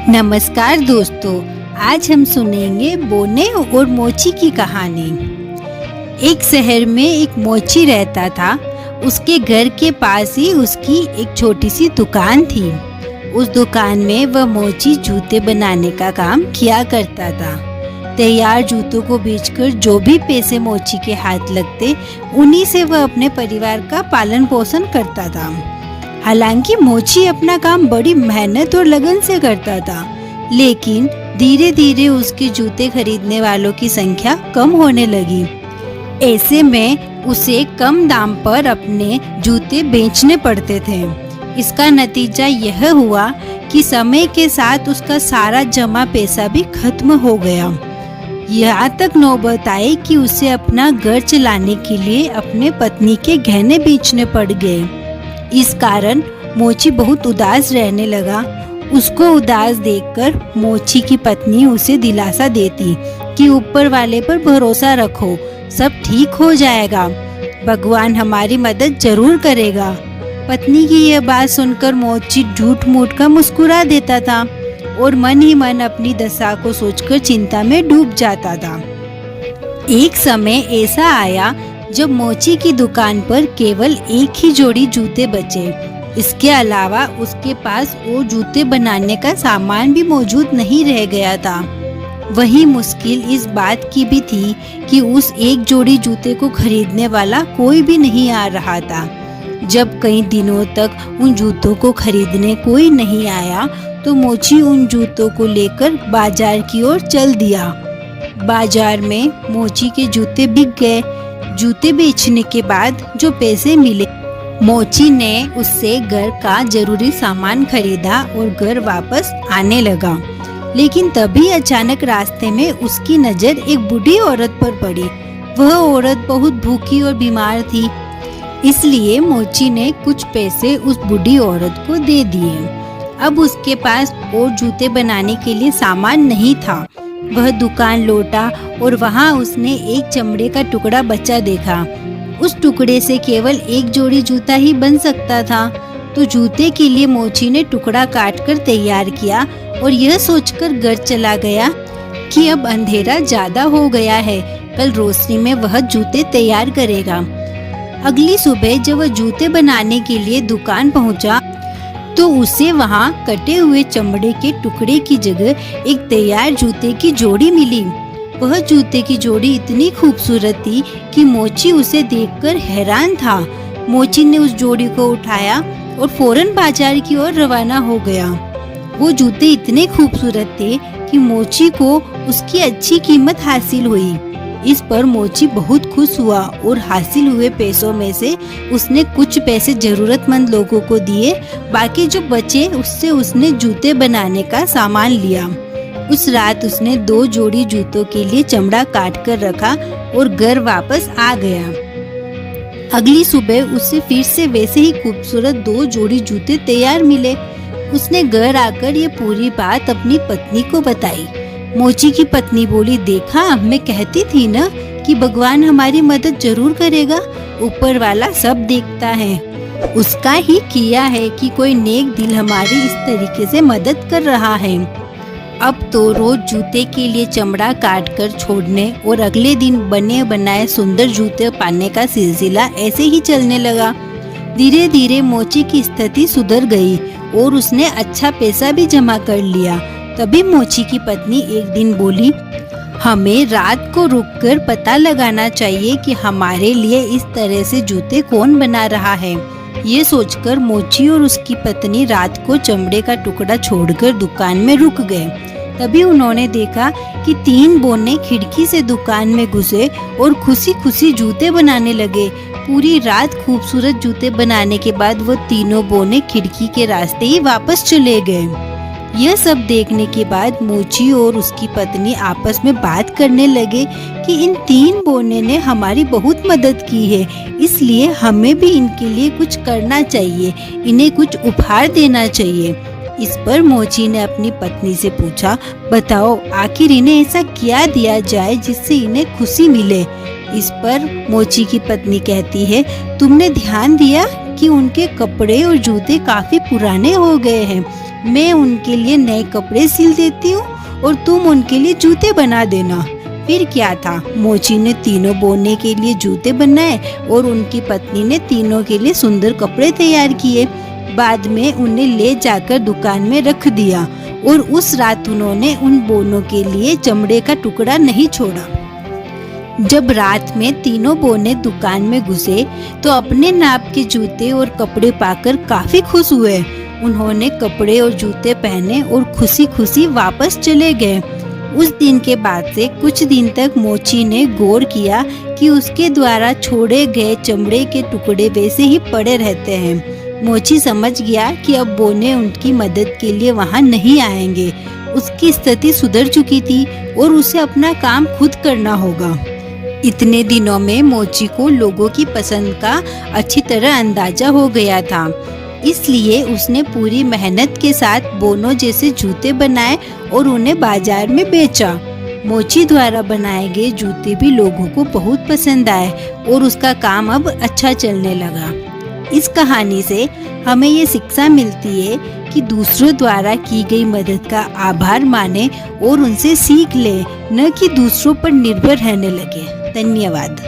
नमस्कार दोस्तों, आज हम सुनेंगे बोने और मोची की कहानी। एक शहर में एक मोची रहता था। उसके घर के पास ही उसकी एक छोटी सी दुकान थी। उस दुकान में वह मोची जूते बनाने का काम किया करता था। तैयार जूतों को बेचकर जो भी पैसे मोची के हाथ लगते, उन्हीं से वह अपने परिवार का पालन पोषण करता था। हालांकि मोची अपना काम बड़ी मेहनत और लगन से करता था, लेकिन धीरे धीरे उसके जूते खरीदने वालों की संख्या कम होने लगी। ऐसे में उसे कम दाम पर अपने जूते बेचने पड़ते थे। इसका नतीजा यह हुआ कि समय के साथ उसका सारा जमा पैसा भी खत्म हो गया। यहाँ तक नौबत आई कि उसे अपना घर चलाने के लिए अपने पत्नी के गहने बेचने पड़ गए। इस कारण मोची बहुत उदास रहने लगा। उसको उदास देखकर मोची की पत्नी उसे दिलासा देती कि ऊपर वाले पर भरोसा रखो, सब ठीक हो जाएगा, भगवान हमारी मदद जरूर करेगा। पत्नी की यह बात सुनकर मोची झूठ मूठ का मुस्कुरा देता था और मन ही मन अपनी दशा को सोचकर चिंता में डूब जाता था। एक समय ऐसा आया जब मोची की दुकान पर केवल एक ही जोड़ी जूते बचे। इसके अलावा उसके पास वो जूते बनाने का सामान भी मौजूद नहीं रह गया था। वही मुश्किल इस बात की भी थी कि उस एक जोड़ी जूते को खरीदने वाला कोई भी नहीं आ रहा था। जब कई दिनों तक उन जूतों को खरीदने कोई नहीं आया, तो मोची उन जूतों को लेकर बाजार की ओर चल दिया। बाजार में मोची के जूते बिक गए। जूते बेचने के बाद जो पैसे मिले, मोची ने उससे घर का जरूरी सामान खरीदा और घर वापस आने लगा। लेकिन तभी अचानक रास्ते में उसकी नजर एक बूढ़ी औरत पर पड़ी। वह औरत बहुत भूखी और बीमार थी, इसलिए मोची ने कुछ पैसे उस बूढ़ी औरत को दे दिए। अब उसके पास और जूते बनाने के लिए सामान नहीं था। वह दुकान लौटा और वहाँ उसने एक चमड़े का टुकड़ा बचा देखा। उस टुकड़े से केवल एक जोड़ी जूता ही बन सकता था। तो जूते के लिए मोची ने टुकड़ा काटकर तैयार किया और यह सोचकर घर चला गया कि अब अंधेरा ज्यादा हो गया है, कल रोशनी में वह जूते तैयार करेगा। अगली सुबह जब वह जूते बनाने के लिए दुकान पहुंचा, तो उसे वहाँ कटे हुए चमड़े के टुकड़े की जगह एक तैयार जूते की जोड़ी मिली। वह जूते की जोड़ी इतनी खूबसूरत थी कि मोची उसे देखकर हैरान था। मोची ने उस जोड़ी को उठाया और फौरन बाजार की ओर रवाना हो गया। वो जूते इतने खूबसूरत थे कि मोची को उसकी अच्छी कीमत हासिल हुई। इस पर मोची बहुत खुश हुआ और हासिल हुए पैसों में से उसने कुछ पैसे जरूरतमंद लोगों को दिए। बाकी जो बचे उससे उसने जूते बनाने का सामान लिया। उस रात उसने 2 जोड़ी जूतों के लिए चमड़ा काट कर रखा और घर वापस आ गया। अगली सुबह उसे फिर से वैसे ही खूबसूरत 2 जोड़ी जूते तैयार मिले। उसने घर आकर ये पूरी बात अपनी पत्नी को बताई। मोची की पत्नी बोली, देखा, मैं कहती थी ना कि भगवान हमारी मदद जरूर करेगा, ऊपर वाला सब देखता है। उसका ही किया है कि कोई नेक दिल हमारी इस तरीके से मदद कर रहा है। अब तो रोज जूते के लिए चमड़ा काट कर छोड़ने और अगले दिन बने बनाए सुंदर जूते पाने का सिलसिला ऐसे ही चलने लगा। धीरे धीरे मोची की स्थिति सुधर गई और उसने अच्छा पैसा भी जमा कर लिया। तभी मोची की पत्नी एक दिन बोली, हमें रात को रुककर पता लगाना चाहिए कि हमारे लिए इस तरह से जूते कौन बना रहा है। ये सोचकर मोची और उसकी पत्नी रात को चमड़े का टुकड़ा छोड़कर दुकान में रुक गए। तभी उन्होंने देखा कि 3 बोने खिड़की से दुकान में घुसे और खुशी खुशी जूते बनाने लगे। पूरी रात खूबसूरत जूते बनाने के बाद वो तीनों बोने खिड़की के रास्ते ही वापस चले गए। यह सब देखने के बाद मोची और उसकी पत्नी आपस में बात करने लगे कि इन 3 बोने ने हमारी बहुत मदद की है, इसलिए हमें भी इनके लिए कुछ करना चाहिए, इन्हें कुछ उपहार देना चाहिए। इस पर मोची ने अपनी पत्नी से पूछा, बताओ आखिर इन्हें ऐसा क्या दिया जाए जिससे इन्हें खुशी मिले। इस पर मोची की पत्नी कहती है, तुमने ध्यान दिया कि उनके कपड़े और जूते काफी पुराने हो गए हैं, मैं उनके लिए नए कपड़े सिल देती हूँ और तुम उनके लिए जूते बना देना। फिर क्या था, मोची ने तीनों बोने के लिए जूते बनाए और उनकी पत्नी ने तीनों के लिए सुंदर कपड़े तैयार किए। बाद में उन्हें ले जाकर दुकान में रख दिया और उस रात उन्होंने उन बोनों के लिए चमड़े का टुकड़ा नहीं छोड़ा। जब रात में तीनों बोने दुकान में घुसे तो अपने नाप के जूते और कपड़े पाकर काफी खुश हुए। उन्होंने कपड़े और जूते पहने और खुशी खुशी वापस चले गए। उस दिन के बाद से कुछ दिन तक मोची ने गौर किया कि उसके द्वारा छोड़े गए चमड़े के टुकड़े वैसे ही पड़े रहते हैं। मोची समझ गया कि अब बोने उनकी मदद के लिए वहां नहीं आएंगे। उसकी स्थिति सुधर चुकी थी और उसे अपना काम खुद करना होगा। इतने दिनों में मोची को लोगों की पसंद का अच्छी तरह अंदाजा हो गया था, इसलिए उसने पूरी मेहनत के साथ बोनों जैसे जूते बनाए और उन्हें बाजार में बेचा। मोची द्वारा बनाए गए जूते भी लोगों को बहुत पसंद आए और उसका काम अब अच्छा चलने लगा। इस कहानी से हमें ये शिक्षा मिलती है कि दूसरों द्वारा की गई मदद का आभार माने और उनसे सीख ले, न कि दूसरों पर निर्भर रहने लगे। धन्यवाद।